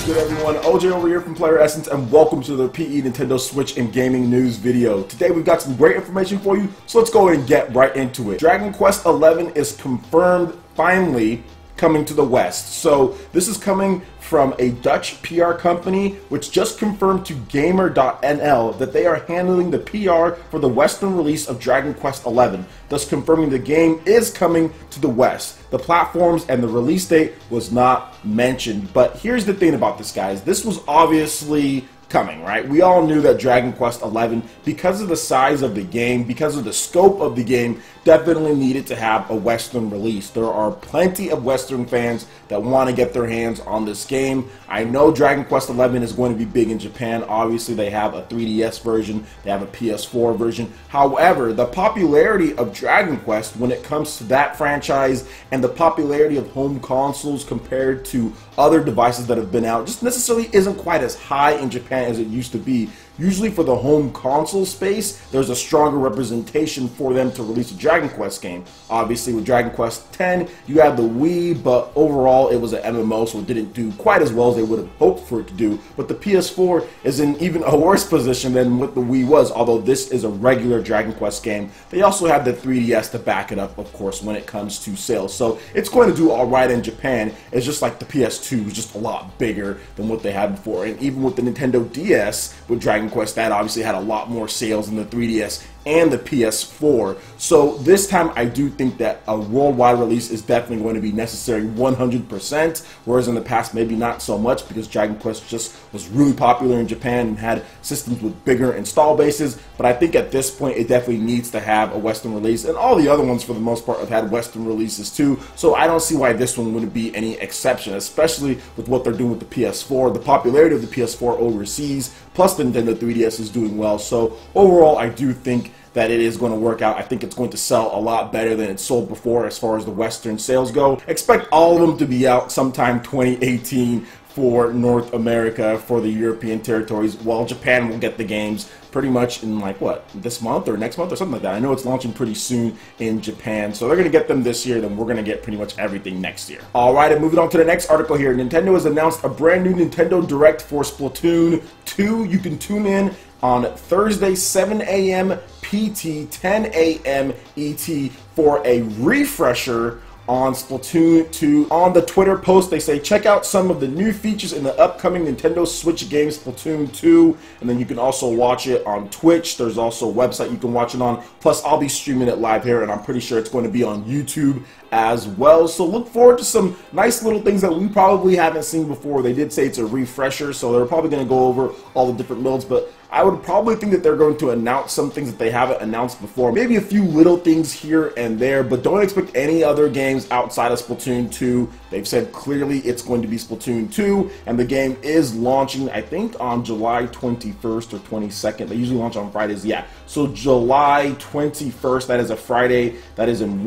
good, everyone? OJ over here from PlayerEssence, and welcome to the PE Nintendo Switch and Gaming News video. Today we've got some great information for you, so let's go ahead and get right into it. Dragon Quest XI is confirmed, finally, coming to the West. So this is coming from a Dutch PR company, which just confirmed to Gamer.nl that they are handling the PR for the Western release of Dragon Quest XI, thus confirming the game is coming to the West. The platforms and the release date was not mentioned, but here's the thing about this, guys. This was obviously coming, right? We all knew that Dragon Quest XI, because of the size of the game, because of the scope of the game, definitely needed to have a Western release. There are plenty of Western fans that want to get their hands on this game. I know Dragon Quest XI is going to be big in Japan. Obviously, they have a 3DS version, they have a PS4 version. However, the popularity of Dragon Quest when it comes to that franchise and the popularity of home consoles compared to other devices that have been out just necessarily isn't quite as high in Japan as it used to be. Usually for the home console space, there's a stronger representation for them to release a Dragon Quest game. Obviously with Dragon Quest X, you had the Wii, but overall it was an MMO, so it didn't do quite as well as they would have hoped for it to do. But the PS4 is in even a worse position than what the Wii was, although this is a regular Dragon Quest game. They also have the 3DS to back it up, of course, when it comes to sales. So it's going to do alright in Japan. It's just like the PS2 is just a lot bigger than what they had before. And even with the Nintendo DS, with Dragon Quest, that obviously had a lot more sales than the 3DS and the PS4. So this time I do think that a worldwide release is definitely going to be necessary 100%, whereas in the past maybe not so much because Dragon Quest just was really popular in Japan and had systems with bigger install bases. But I think at this point it definitely needs to have a Western release, and all the other ones for the most part have had Western releases too. So I don't see why this one wouldn't be any exception, especially with what they're doing with the PS4. The popularity of the PS4 overseas, plus the Nintendo 3DS is doing well. So overall I do think that it is going to work out. I think it's going to sell a lot better than it sold before as far as the Western sales go. Expect all of them to be out sometime 2018 for North America, for the European territories, while Japan will get the games pretty much in like, what, this month or next month or something like that. I know it's launching pretty soon in Japan, so they're going to get them this year, then we're going to get pretty much everything next year. Alright, and moving on to the next article here. Nintendo has announced a brand new Nintendo Direct for Splatoon 2. You can tune in on Thursday, 7 a.m. PT, 10 a.m. ET for a refresher on Splatoon 2. On the Twitter post, they say, check out some of the new features in the upcoming Nintendo Switch game Splatoon 2, and then you can also watch it on Twitch. There's also a website you can watch it on, plus I'll be streaming it live here, and I'm pretty sure it's going to be on YouTube as well. So look forward to some nice little things that we probably haven't seen before. They did say it's a refresher, so they're probably going to go over all the different modes, but I would probably think that they're going to announce some things that they haven't announced before. Maybe a few little things here and there, but don't expect any other games outside of Splatoon 2. They've said clearly it's going to be Splatoon 2, and the game is launching, I think, on July 21st or 22nd. They usually launch on Fridays, yeah. So July 21st, that is a Friday. That is in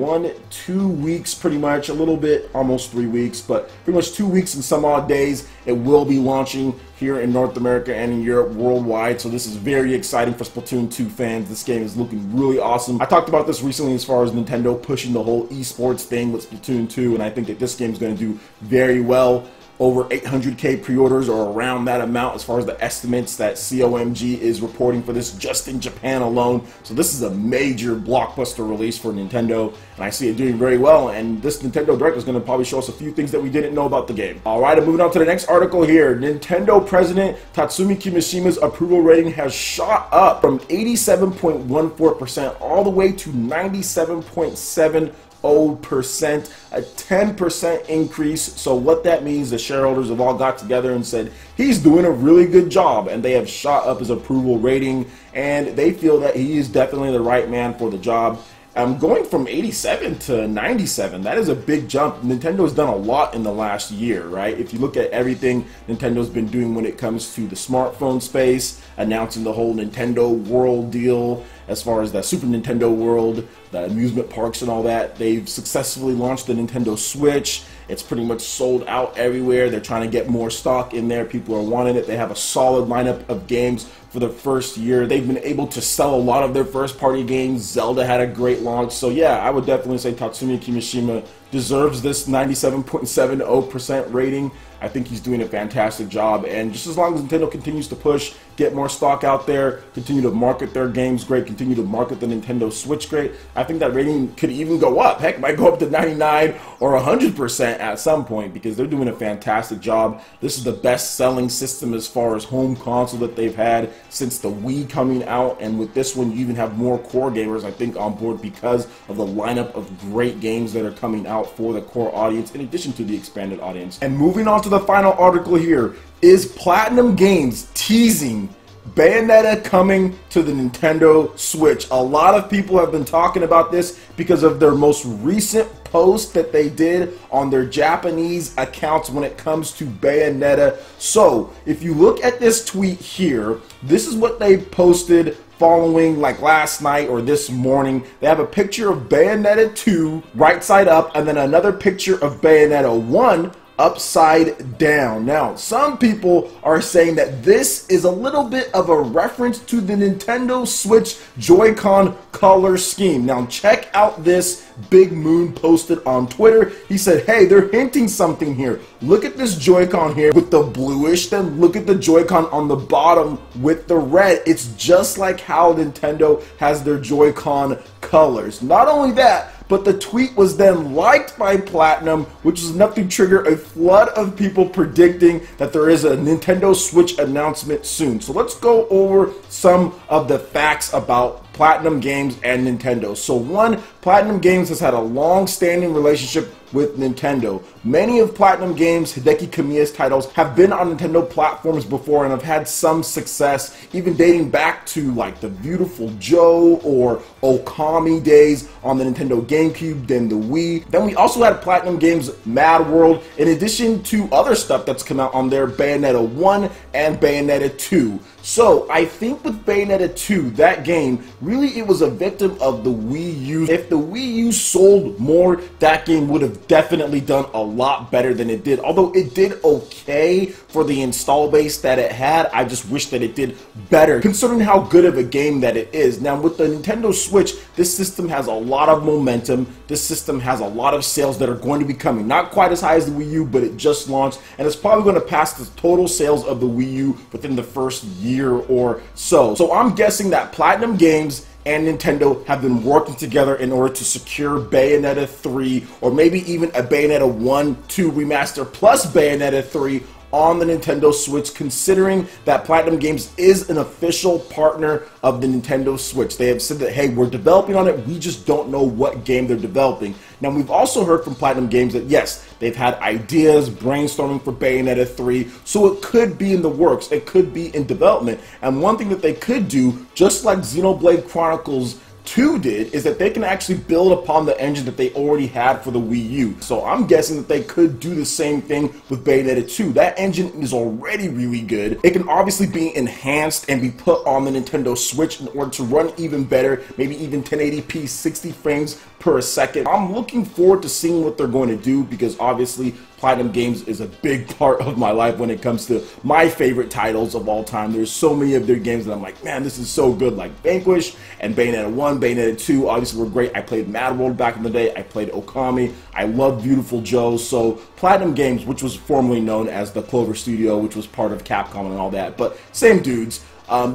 2 weeks, pretty much, a little bit, almost 3 weeks, but pretty much 2 weeks and some odd days. It will be launching here in North America and in Europe worldwide, so this is very exciting for Splatoon 2 fans. This game is looking really awesome. I talked about this recently as far as Nintendo pushing the whole esports thing with Splatoon 2, and I think that this game is going to do very well. Over 800K pre-orders or around that amount as far as the estimates that COMG is reporting for this just in Japan alone. So this is a major blockbuster release for Nintendo, and I see it doing very well, and this Nintendo Direct is going to probably show us a few things that we didn't know about the game. Alright, and moving on to the next article here. Nintendo President Tatsumi Kimishima's approval rating has shot up from 87.14% all the way to 97.70%, a 10% increase. So what that means, the shareholders have all got together and said he's doing a really good job, and they have shot up his approval rating, and they feel that he is definitely the right man for the job. Going from 87 to 97, that is a big jump. Nintendo's done a lot in the last year, right? If you look at everything Nintendo's been doing when it comes to the smartphone space, announcing the whole Nintendo World deal, as far as the Super Nintendo World, the amusement parks and all that. They've successfully launched the Nintendo Switch. It's pretty much sold out everywhere. They're trying to get more stock in there. People are wanting it. They have a solid lineup of games for the first year. They've been able to sell a lot of their first-party games. Zelda had a great launch. So yeah, I would definitely say Tatsumi Kimishima deserves this 97.70% rating. I think he's doing a fantastic job, and just as long as Nintendo continues to push, get more stock out there, continue to market their games great, continue to market the Nintendo Switch great, I think that rating could even go up. Heck, it might go up to 99 or 100% at some point, because they're doing a fantastic job. This is the best selling system as far as home console that they've had since the Wii coming out, and with this one you even have more core gamers, I think, on board because of the lineup of great games that are coming out for the core audience in addition to the expanded audience. And moving on to the final article here, is Platinum Games teasing Bayonetta coming to the Nintendo Switch? A lot of people have been talking about this because of their most recent post that they did on their Japanese accounts when it comes to Bayonetta. So if you look at this tweet here, this is what they posted following, like last night or this morning. They have a picture of Bayonetta 2 right side up, and then another picture of Bayonetta 1 upside down. Now, some people are saying that this is a little bit of a reference to the Nintendo Switch Joy-Con color scheme. Now, check out this. Big Moon posted on Twitter. He said, hey, they're hinting something here. Look at this Joy-Con here with the bluish, then look at the Joy-Con on the bottom with the red. It's just like how Nintendo has their Joy-Con colors. Not only that, but the tweet was then liked by Platinum, which is enough to trigger a flood of people predicting that there is a Nintendo Switch announcement soon. So let's go over some of the facts about Platinum Games and Nintendo. So one, Platinum Games has had a long-standing relationship with Nintendo. Many of Platinum Games' Hideki Kamiya's titles have been on Nintendo platforms before and have had some success, even dating back to like the Beautiful Joe or Okami days on the Nintendo GameCube, then the Wii. Then we also had Platinum Games' Mad World, in addition to other stuff that's come out on there, Bayonetta 1 and Bayonetta 2. So I think with Bayonetta 2, that game, really it was a victim of the Wii U. If the Wii U sold more, that game would have definitely done a lot better than it did. Although it did okay for the install base that it had, I just wish that it did better considering how good of a game that it is. Now with the Nintendo Switch, this system has a lot of momentum. This system has a lot of sales that are going to be coming. Not quite as high as the Wii U, but it just launched, and it's probably going to pass the total sales of the Wii U within the first year or so. So I'm guessing that Platinum Games and Nintendo have been working together in order to secure Bayonetta 3, or maybe even a Bayonetta 1, 2 remaster plus Bayonetta 3 on the Nintendo Switch, considering that Platinum Games is an official partner of the Nintendo Switch. They have said that, hey, we're developing on it, we just don't know what game they're developing. Now, we've also heard from Platinum Games that, yes, they've had ideas, brainstorming for Bayonetta 3, so it could be in the works, it could be in development. And one thing that they could do, just like Xenoblade Chronicles 2 did, is that they can actually build upon the engine that they already had for the Wii U. So I'm guessing that they could do the same thing with Bayonetta 2. That engine is already really good. It can obviously be enhanced and be put on the Nintendo Switch in order to run even better, maybe even 1080p, 60 frames per second. I'm looking forward to seeing what they're going to do, because obviously Platinum Games is a big part of my life when it comes to my favorite titles of all time. There's so many of their games that I'm like, man, this is so good, like Vanquish and Bayonetta 1, Bayonetta 2 obviously were great. I played Mad World back in the day, I played Okami, I love Beautiful Joe. So Platinum Games, which was formerly known as the Clover Studio, which was part of Capcom and all that, but same dudes.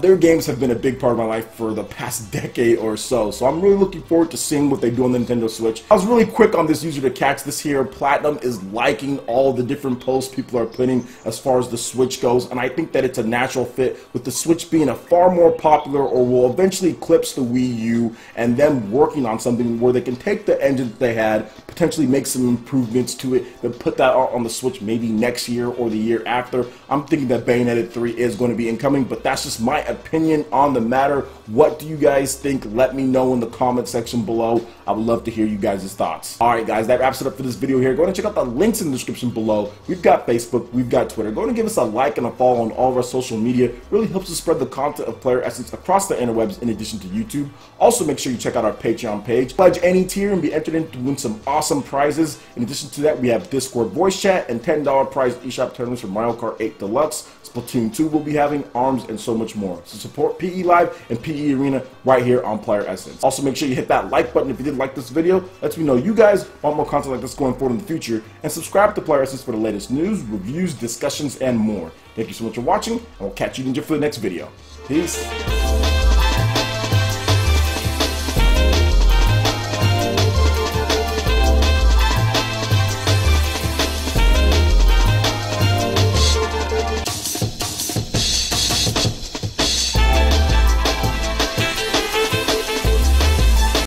Their games have been a big part of my life for the past decade or so. So I'm really looking forward to seeing what they do on the Nintendo Switch. I was really quick on this user to catch this here. Platinum is liking all the different posts people are putting as far as the Switch goes, and I think that it's a natural fit with the Switch being a far more popular, or will eventually eclipse the Wii U, and them working on something where they can take the engine that they had, potentially make some improvements to it, then put that out on the Switch maybe next year or the year after. I'm thinking that Bayonetta 3 is going to be incoming, but that's just my opinion on the matter. What do you guys think? Let me know in the comment section below. I would love to hear you guys' thoughts. Alright guys, that wraps it up for this video here. Go and check out the links in the description below. We've got Facebook, we've got Twitter. Go and give us a like and a follow on all of our social media. It really helps us spread the content of PlayerEssence across the interwebs in addition to YouTube. Also make sure you check out our Patreon page. Pledge any tier and be entered in to win some awesome prizes. In addition to that, we have Discord voice chat and $10 prize eShop tournaments for Mario Kart 8 Deluxe. Splatoon 2 will be having, ARMS, and so much more. So support PE Live and PE Arena right here on PlayerEssence. Also make sure you hit that like button if you did did like this video. Lets me know you guys want more content like this going forward in the future. And subscribe to PlayerEssence for the latest news, reviews, discussions, and more. Thank you so much for watching, and we'll catch you for the next video. Peace.